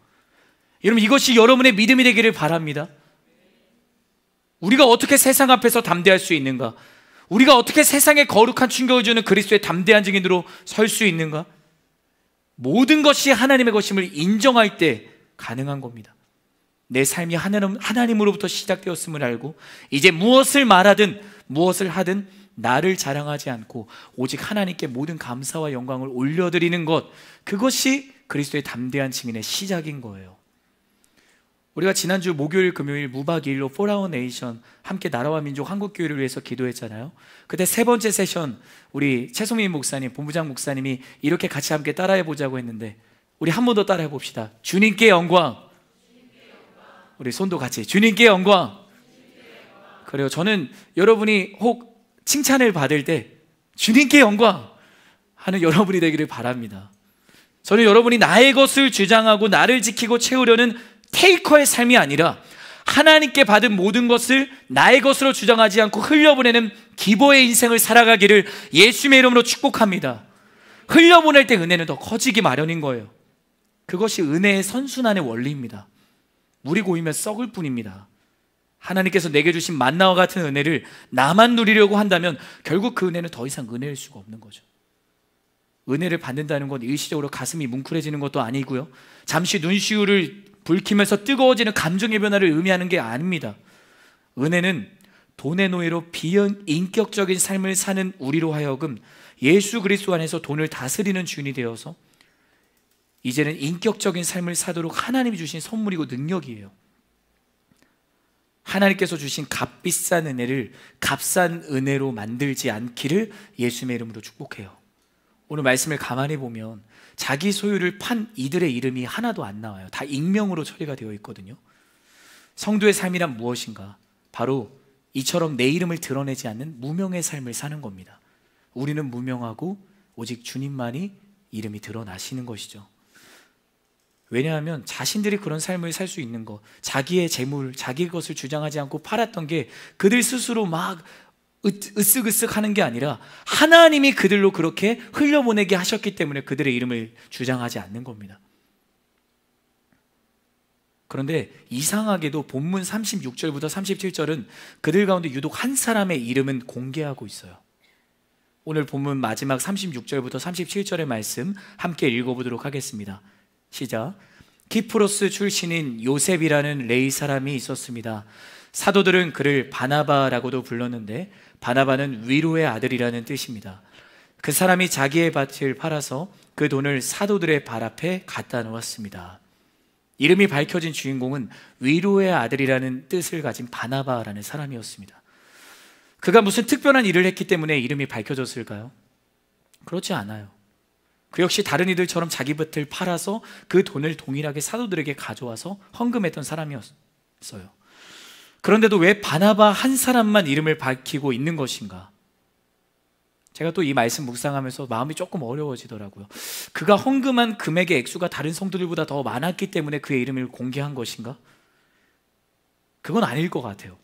여러분, 이것이 여러분의 믿음이 되기를 바랍니다. 우리가 어떻게 세상 앞에서 담대할 수 있는가? 우리가 어떻게 세상에 거룩한 충격을 주는 그리스도의 담대한 증인으로 설 수 있는가? 모든 것이 하나님의 것임을 인정할 때 가능한 겁니다. 내 삶이 하나님으로부터 시작되었음을 알고 이제 무엇을 말하든 무엇을 하든 나를 자랑하지 않고 오직 하나님께 모든 감사와 영광을 올려드리는 것, 그것이 그리스도의 담대한 증인의 시작인 거예요. 우리가 지난주 목요일 금요일 무박일로 For Our Nation 함께 나라와 민족 한국교회를 위해서 기도했잖아요. 그때 세 번째 세션 우리 최소민 목사님, 본부장 목사님이 이렇게 같이 함께 따라해 보자고 했는데 우리 한 번 더 따라해 봅시다. 주님께 영광. 우리 손도 같이 주님께 영광. 그래요. 저는 여러분이 혹 칭찬을 받을 때 주님께 영광 하는 여러분이 되기를 바랍니다. 저는 여러분이 나의 것을 주장하고 나를 지키고 채우려는 테이커의 삶이 아니라 하나님께 받은 모든 것을 나의 것으로 주장하지 않고 흘려보내는 기버의 인생을 살아가기를 예수님의 이름으로 축복합니다. 흘려보낼 때 은혜는 더 커지기 마련인 거예요. 그것이 은혜의 선순환의 원리입니다. 물이 고이면 썩을 뿐입니다. 하나님께서 내게 주신 만나와 같은 은혜를 나만 누리려고 한다면 결국 그 은혜는 더 이상 은혜일 수가 없는 거죠. 은혜를 받는다는 건 일시적으로 가슴이 뭉클해지는 것도 아니고요, 잠시 눈시울을 붉히면서 뜨거워지는 감정의 변화를 의미하는 게 아닙니다. 은혜는 돈의 노예로 비인격적인 삶을 사는 우리로 하여금 예수 그리스도 안에서 돈을 다스리는 주인이 되어서 이제는 인격적인 삶을 사도록 하나님이 주신 선물이고 능력이에요. 하나님께서 주신 값비싼 은혜를 값싼 은혜로 만들지 않기를 예수님의 이름으로 축복해요. 오늘 말씀을 가만히 보면 자기 소유를 판 이들의 이름이 하나도 안 나와요. 다 익명으로 처리가 되어 있거든요. 성도의 삶이란 무엇인가? 바로 이처럼 내 이름을 드러내지 않는 무명의 삶을 사는 겁니다. 우리는 무명하고 오직 주님만이 이름이 드러나시는 것이죠. 왜냐하면 자신들이 그런 삶을 살 수 있는 것, 자기의 재물, 자기의 것을 주장하지 않고 팔았던 게 그들 스스로 막 으쓱으쓱 하는 게 아니라 하나님이 그들로 그렇게 흘려보내게 하셨기 때문에 그들의 이름을 주장하지 않는 겁니다. 그런데 이상하게도 본문 36절부터 37절은 그들 가운데 유독 한 사람의 이름은 공개하고 있어요. 오늘 본문 마지막 36절부터 37절의 말씀 함께 읽어보도록 하겠습니다. 시작. 키프로스 출신인 요셉이라는 레위 사람이 있었습니다. 사도들은 그를 바나바라고도 불렀는데 바나바는 위로의 아들이라는 뜻입니다. 그 사람이 자기의 밭을 팔아서 그 돈을 사도들의 발 앞에 갖다 놓았습니다. 이름이 밝혀진 주인공은 위로의 아들이라는 뜻을 가진 바나바라는 사람이었습니다. 그가 무슨 특별한 일을 했기 때문에 이름이 밝혀졌을까요? 그렇지 않아요. 그 역시 다른 이들처럼 자기 밭을 팔아서 그 돈을 동일하게 사도들에게 가져와서 헌금했던 사람이었어요. 그런데도 왜 바나바 한 사람만 이름을 밝히고 있는 것인가? 제가 또 이 말씀 묵상하면서 마음이 조금 어려워지더라고요. 그가 헌금한 금액의 액수가 다른 성도들보다 더 많았기 때문에 그의 이름을 공개한 것인가? 그건 아닐 것 같아요.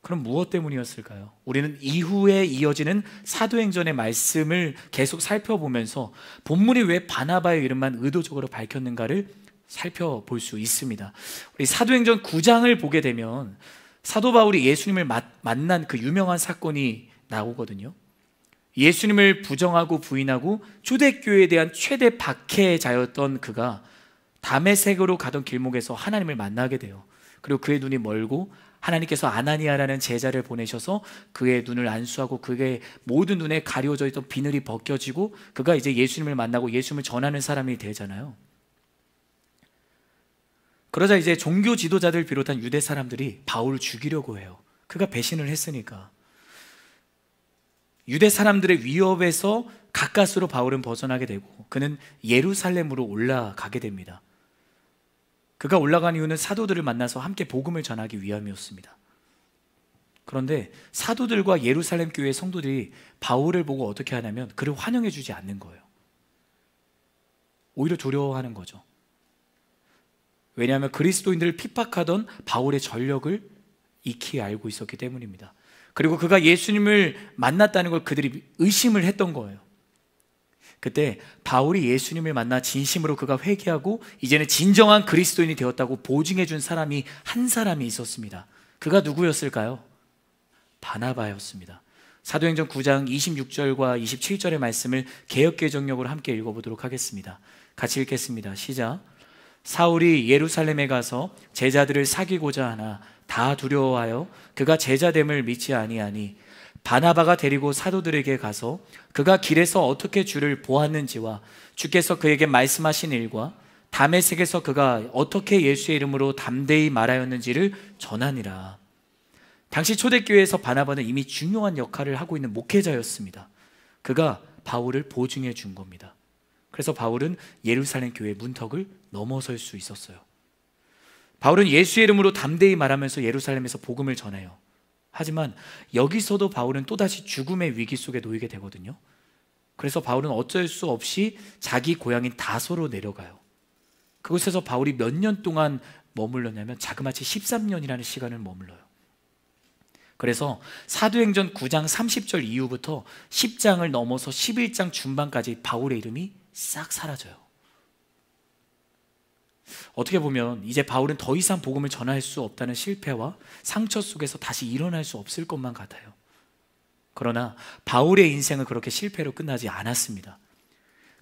그럼 무엇 때문이었을까요? 우리는 이후에 이어지는 사도행전의 말씀을 계속 살펴보면서 본문이 왜 바나바의 이름만 의도적으로 밝혔는가를 살펴볼 수 있습니다. 우리 사도행전 9장을 보게 되면 사도 바울이 예수님을 만난 그 유명한 사건이 나오거든요. 예수님을 부정하고 부인하고 초대교회에 대한 최대 박해자였던 그가 다메섹으로 가던 길목에서 하나님을 만나게 돼요. 그리고 그의 눈이 멀고 하나님께서 아나니아라는 제자를 보내셔서 그의 눈을 안수하고 그의 모든 눈에 가려져 있던 비늘이 벗겨지고 그가 이제 예수님을 만나고 예수님을 전하는 사람이 되잖아요. 그러자 이제 종교 지도자들 비롯한 유대 사람들이 바울을 죽이려고 해요. 그가 배신을 했으니까. 유대 사람들의 위협에서 가까스로 바울은 벗어나게 되고 그는 예루살렘으로 올라가게 됩니다. 그가 올라간 이유는 사도들을 만나서 함께 복음을 전하기 위함이었습니다. 그런데 사도들과 예루살렘 교회 성도들이 바울을 보고 어떻게 하냐면 그를 환영해 주지 않는 거예요. 오히려 두려워하는 거죠. 왜냐하면 그리스도인들을 핍박하던 바울의 전력을 익히 알고 있었기 때문입니다. 그리고 그가 예수님을 만났다는 걸 그들이 의심을 했던 거예요. 그때 바울이 예수님을 만나 진심으로 그가 회개하고 이제는 진정한 그리스도인이 되었다고 보증해 준 사람이 한 사람이 있었습니다. 그가 누구였을까요? 바나바였습니다. 사도행전 9장 26절과 27절의 말씀을 개역개정역으로 함께 읽어보도록 하겠습니다. 같이 읽겠습니다. 시작. 사울이 예루살렘에 가서 제자들을 사귀고자 하나 다 두려워하여 그가 제자됨을 믿지 아니하니 바나바가 데리고 사도들에게 가서 그가 길에서 어떻게 주를 보았는지와 주께서 그에게 말씀하신 일과 다메섹에서 그가 어떻게 예수의 이름으로 담대히 말하였는지를 전하니라. 당시 초대교회에서 바나바는 이미 중요한 역할을 하고 있는 목회자였습니다. 그가 바울을 보증해 준 겁니다. 그래서 바울은 예루살렘 교회 문턱을 넘어설 수 있었어요. 바울은 예수의 이름으로 담대히 말하면서 예루살렘에서 복음을 전해요. 하지만 여기서도 바울은 또다시 죽음의 위기 속에 놓이게 되거든요. 그래서 바울은 어쩔 수 없이 자기 고향인 다소로 내려가요. 그곳에서 바울이 몇 년 동안 머물렀냐면 자그마치 13년이라는 시간을 머물러요. 그래서 사도행전 9장 30절 이후부터 10장을 넘어서 11장 중반까지 바울의 이름이 싹 사라져요. 어떻게 보면 이제 바울은 더 이상 복음을 전할 수 없다는 실패와 상처 속에서 다시 일어날 수 없을 것만 같아요. 그러나 바울의 인생은 그렇게 실패로 끝나지 않았습니다.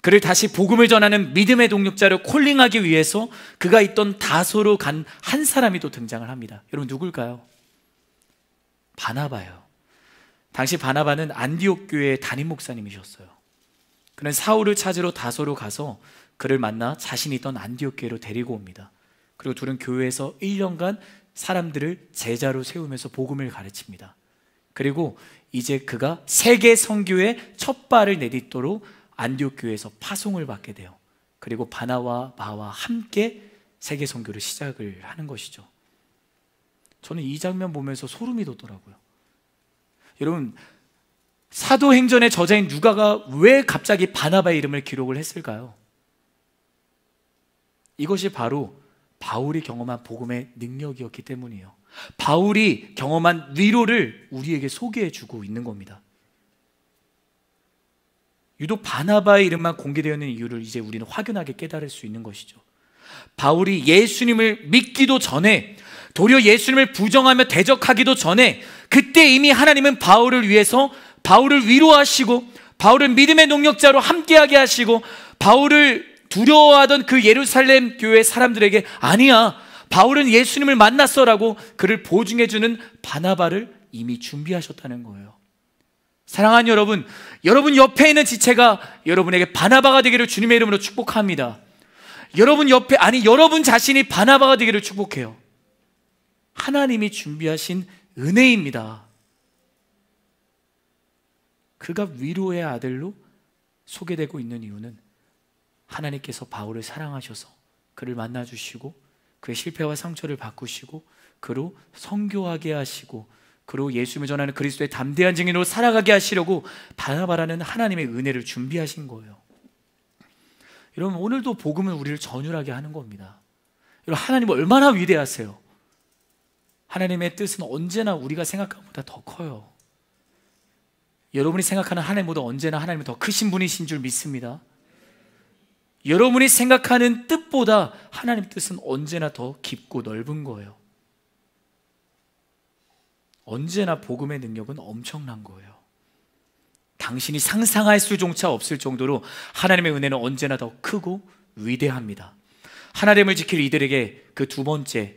그를 다시 복음을 전하는 믿음의 동력자로 콜링하기 위해서 그가 있던 다소로 간 한 사람이 또 등장을 합니다. 여러분 누굴까요? 바나바예요. 당시 바나바는 안디옥 교회의 담임 목사님이셨어요. 그는 사울을 찾으러 다소로 가서 그를 만나 자신이 있던 안디옥 교회로 데리고 옵니다. 그리고 둘은 교회에서 1년간 사람들을 제자로 세우면서 복음을 가르칩니다. 그리고 이제 그가 세계 선교의 첫 발을 내딛도록 안디옥 교회에서 파송을 받게 돼요. 그리고 바나바와 함께 세계 선교를 시작을 하는 것이죠. 저는 이 장면 보면서 소름이 돋더라고요. 여러분, 사도행전의 저자인 누가가 왜 갑자기 바나바의 이름을 기록을 했을까요? 이것이 바로 바울이 경험한 복음의 능력이었기 때문이에요. 바울이 경험한 위로를 우리에게 소개해 주고 있는 겁니다. 유독 바나바의 이름만 공개되어 있는 이유를 이제 우리는 확연하게 깨달을 수 있는 것이죠. 바울이 예수님을 믿기도 전에, 도리어 예수님을 부정하며 대적하기도 전에, 그때 이미 하나님은 바울을 위해서 바울을 위로하시고 바울을 믿음의 동력자로 함께하게 하시고 바울을 두려워하던 그 예루살렘 교회 사람들에게 아니야, 바울은 예수님을 만났어라고 그를 보증해주는 바나바를 이미 준비하셨다는 거예요. 사랑하는 여러분, 여러분 옆에 있는 지체가 여러분에게 바나바가 되기를 주님의 이름으로 축복합니다. 여러분 옆에, 아니 여러분 자신이 바나바가 되기를 축복해요. 하나님이 준비하신 은혜입니다. 그가 위로의 아들로 소개되고 있는 이유는 하나님께서 바울을 사랑하셔서 그를 만나주시고 그의 실패와 상처를 바꾸시고 그로 선교하게 하시고 그리고 예수님을 전하는 그리스도의 담대한 증인으로 살아가게 하시려고 바나바라는 하나님의 은혜를 준비하신 거예요. 여러분, 오늘도 복음은 우리를 전율하게 하는 겁니다. 여러분, 하나님 얼마나 위대하세요. 하나님의 뜻은 언제나 우리가 생각한 것보다 더 커요. 여러분이 생각하는 하나님보다 언제나 하나님은 더 크신 분이신 줄 믿습니다. 여러분이 생각하는 뜻보다 하나님 뜻은 언제나 더 깊고 넓은 거예요. 언제나 복음의 능력은 엄청난 거예요. 당신이 상상할 수조차 없을 정도로 하나님의 은혜는 언제나 더 크고 위대합니다. 하나님을 지킬 이들에게 그 두 번째,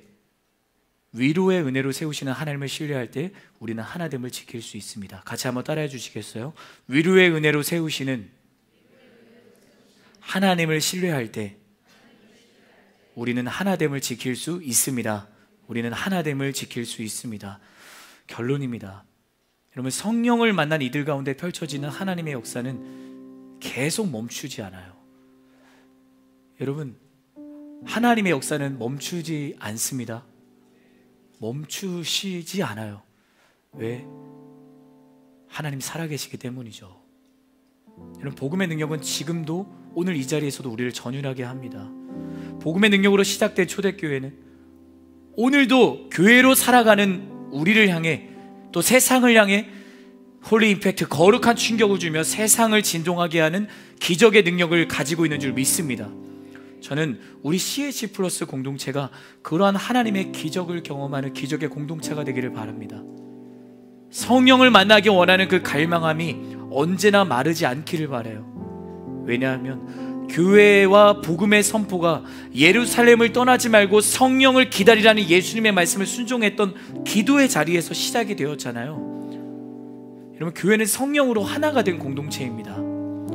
위로의 은혜로 세우시는 하나님을 신뢰할 때 우리는 하나됨을 지킬 수 있습니다. 같이 한번 따라해 주시겠어요? 위로의 은혜로 세우시는 하나님을 신뢰할 때 우리는 하나됨을 지킬 수 있습니다. 우리는 하나됨을 지킬 수 있습니다. 결론입니다. 여러분, 성령을 만난 이들 가운데 펼쳐지는 하나님의 역사는 계속 멈추지 않아요. 여러분, 하나님의 역사는 멈추지 않습니다. 멈추시지 않아요. 왜? 하나님 살아계시기 때문이죠. 여러분, 복음의 능력은 지금도 오늘 이 자리에서도 우리를 전율하게 합니다. 복음의 능력으로 시작된 초대교회는 오늘도 교회로 살아가는 우리를 향해, 또 세상을 향해 홀리 임팩트, 거룩한 충격을 주며 세상을 진동하게 하는 기적의 능력을 가지고 있는 줄 믿습니다. 저는 우리 CH 플러스 공동체가 그러한 하나님의 기적을 경험하는 기적의 공동체가 되기를 바랍니다. 성령을 만나기 원하는 그 갈망함이 언제나 마르지 않기를 바라요. 왜냐하면 교회와 복음의 선포가 예루살렘을 떠나지 말고 성령을 기다리라는 예수님의 말씀을 순종했던 기도의 자리에서 시작이 되었잖아요. 여러분, 교회는 성령으로 하나가 된 공동체입니다.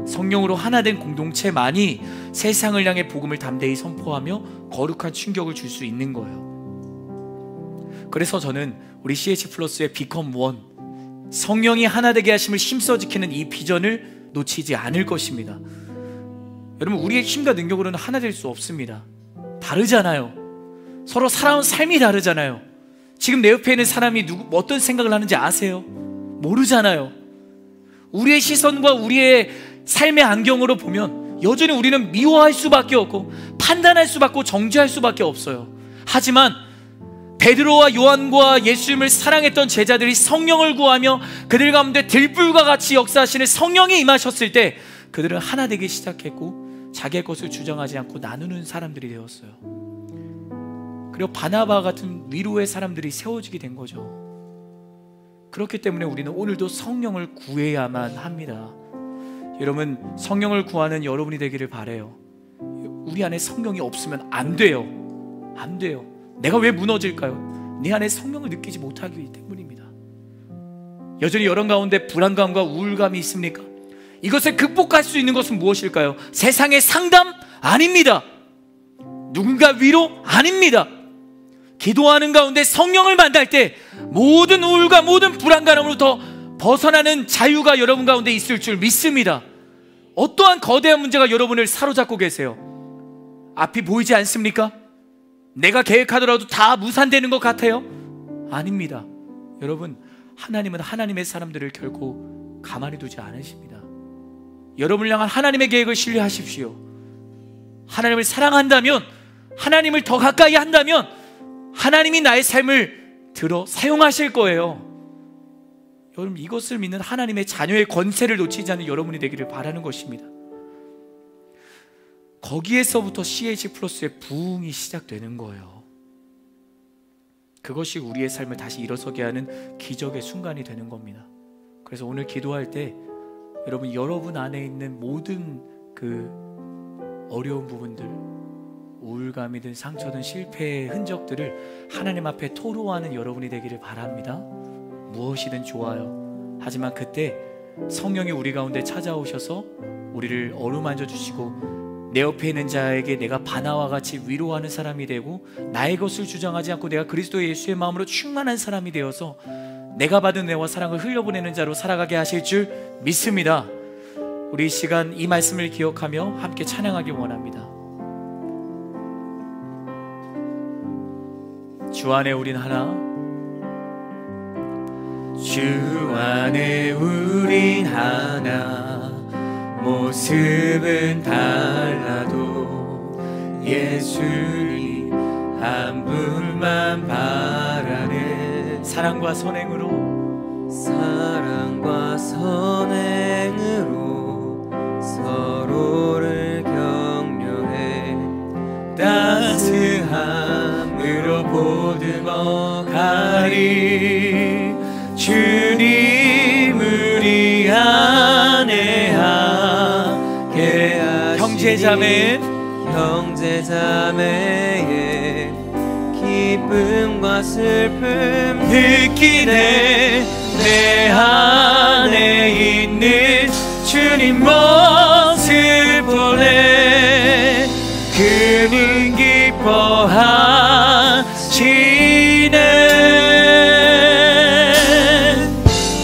성령으로 하나 된 공동체만이 세상을 향해 복음을 담대히 선포하며 거룩한 충격을 줄 수 있는 거예요. 그래서 저는 우리 CH 플러스의 Become One, 성령이 하나 되게 하심을 힘써 지키는 이 비전을 놓치지 않을 것입니다. 여러분, 우리의 힘과 능력으로는 하나 될 수 없습니다. 다르잖아요. 서로 살아온 삶이 다르잖아요. 지금 내 옆에 있는 사람이 어떤 생각을 하는지 아세요? 모르잖아요. 우리의 시선과 우리의 삶의 안경으로 보면 여전히 우리는 미워할 수밖에 없고 판단할 수밖에 없고 정죄할 수밖에 없어요. 하지만 베드로와 요한과 예수님을 사랑했던 제자들이 성령을 구하며 그들 가운데 들불과 같이 역사하시는 성령이 임하셨을 때 그들은 하나 되기 시작했고 자기의 것을 주장하지 않고 나누는 사람들이 되었어요. 그리고 바나바 같은 위로의 사람들이 세워지게 된 거죠. 그렇기 때문에 우리는 오늘도 성령을 구해야만 합니다. 여러분, 성령을 구하는 여러분이 되기를 바라요. 우리 안에 성령이 없으면 안 돼요. 안 돼요. 내가 왜 무너질까요? 내 안에 성령을 느끼지 못하기 때문입니다. 여전히 여러 가운데 불안감과 우울감이 있습니까? 이것을 극복할 수 있는 것은 무엇일까요? 세상의 상담? 아닙니다. 누군가 위로? 아닙니다. 기도하는 가운데 성령을 만날 때 모든 우울과 모든 불안감으로부터 벗어나는 자유가 여러분 가운데 있을 줄 믿습니다. 어떠한 거대한 문제가 여러분을 사로잡고 계세요? 앞이 보이지 않습니까? 내가 계획하더라도 다 무산되는 것 같아요? 아닙니다. 여러분, 하나님은 하나님의 사람들을 결코 가만히 두지 않으십니다. 여러분을 향한 하나님의 계획을 신뢰하십시오. 하나님을 사랑한다면, 하나님을 더 가까이 한다면 하나님이 나의 삶을 들어 사용하실 거예요. 여러분, 이것을 믿는 하나님의 자녀의 권세를 놓치지 않는 여러분이 되기를 바라는 것입니다. 거기에서부터 CH 플러스의 부흥이 시작되는 거예요. 그것이 우리의 삶을 다시 일어서게 하는 기적의 순간이 되는 겁니다. 그래서 오늘 기도할 때 여러분 안에 있는 모든 그 어려운 부분들, 우울감이든 상처든 실패의 흔적들을 하나님 앞에 토로하는 여러분이 되기를 바랍니다. 무엇이든 좋아요. 하지만 그때 성령이 우리 가운데 찾아오셔서 우리를 어루만져 주시고 내 옆에 있는 자에게 내가 바나와 같이 위로하는 사람이 되고 나의 것을 주장하지 않고 내가 그리스도 예수의 마음으로 충만한 사람이 되어서 내가 받은 은혜와 사랑을 흘려보내는 자로 살아가게 하실 줄 믿습니다. 우리 이 시간 이 말씀을 기억하며 함께 찬양하기 원합니다. 주 안에 우린 하나, 주 안에 우린 하나, 모습은 달라도 예수님 한 분만 바라네. 사랑과 선행으로 서로를 격려해 따스함으로 보듬어 가리. 주님 우리 안에 함께 하시니 형제자매의 기쁨과 슬픔 느끼네. 내 안에 있는 주님 모습 보네. 그는 기뻐하시네.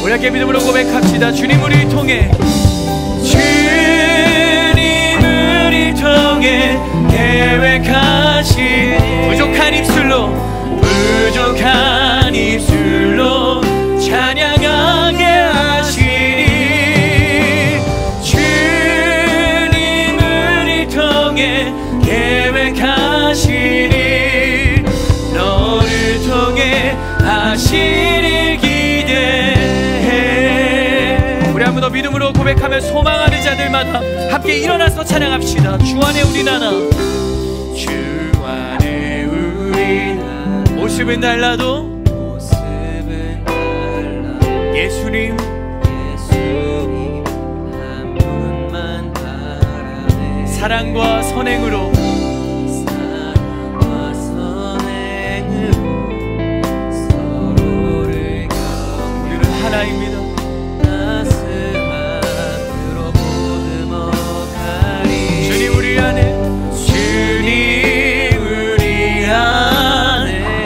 우리 함께 믿음으로 고백합시다. 주님 우리를 통해, 주님 우리를 통해 계획하신 부족한 입술로 찬양하게 하시니. 주님 우리를 통해 계획하시니 너를 통해 하시니 기대해. 우리 한 번 더 믿음으로 고백하며 소망하는 자들마다 함께 일어나서 찬양합시다. 주 안에 우린 하나, 주 안에 우린 하나, 모습은 달라도 예수님 한 분만 바라네. 사랑과 선행으로 서로를 격려. 우리는 하나입니다. 따스함으로 보듬어 가리. 주님 우리 안에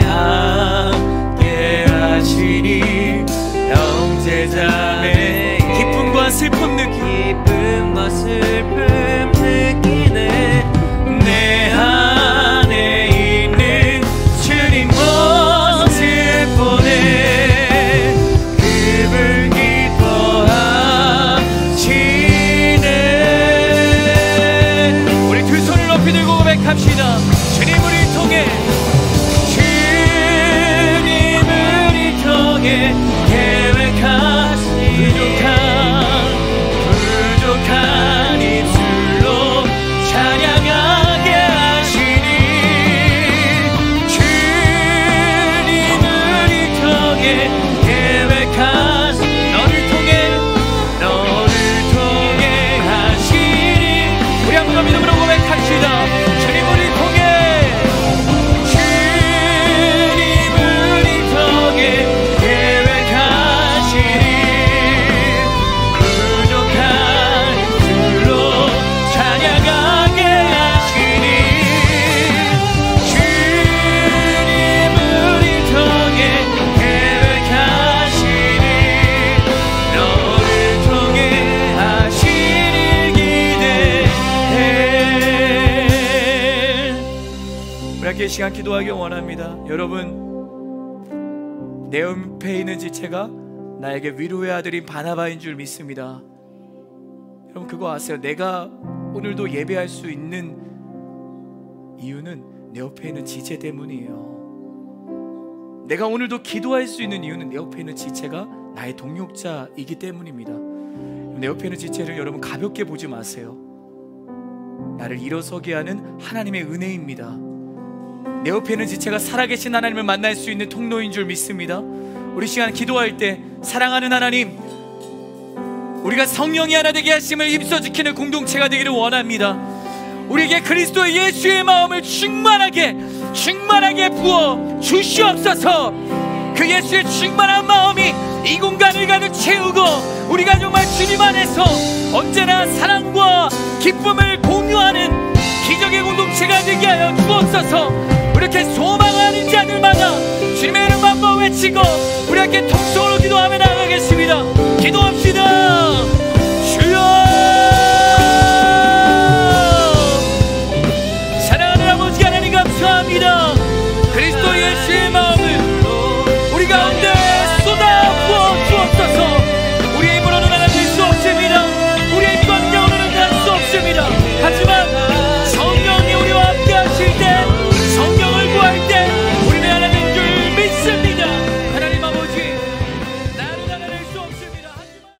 함께 하시니 형제자매 기쁨과 슬픔 느끼네. 내 안에 있는 주님 모습 보네. 그분 기뻐하시네. 우리 두 손을 높이 들고 고백합시다. 주님 우리를 통해, 주님 우리를 통해 계획하신 부족한 입술로 찬양하게 하시니. 주님 우리를 통해 계획하신 너를 통해 하시니. 우리 한 번 더 믿음으로 고백합시다. 주님 우리를 통해, 주님 우리를 통해 계획하시니 부족한 입술로 찬양하게 하시니. 주님 우리를 통해 계획하시니 너를 통해 하시니 기대해. 우리 함께 이 시간 기도하기 원합니다. 여러분, 내 옆에 있는 지체가 나에게 위로의 아들인 바나바인 줄 믿습니다. 여러분 그거 아세요? 내가 오늘도 예배할 수 있는 이유는 내 옆에 있는 지체 때문이에요. 내가 오늘도 기도할 수 있는 이유는 내 옆에 있는 지체가 나의 동역자이기 때문입니다. 내 옆에 있는 지체를 여러분 가볍게 보지 마세요. 나를 일어서게 하는 하나님의 은혜입니다. 내 옆에 있는 지체가 살아계신 하나님을 만날 수 있는 통로인 줄 믿습니다. 우리 시간 기도할 때 사랑하는 하나님, 우리가 성령이 하나 되게 하심을 입서 지키는 공동체가 되기를 원합니다. 우리에게 그리스도 예수의 마음을 충만하게 부어 주시옵소서. 그 예수의 충만한 마음이 이 공간을 가득 채우고 우리가 정말 주님 안에서 언제나 사랑과 기쁨을 공유하는 기적의 공동체가 되게 하여 주옵소서. 이렇게 소망하는 자들마다 주님의 이름 한번 외치고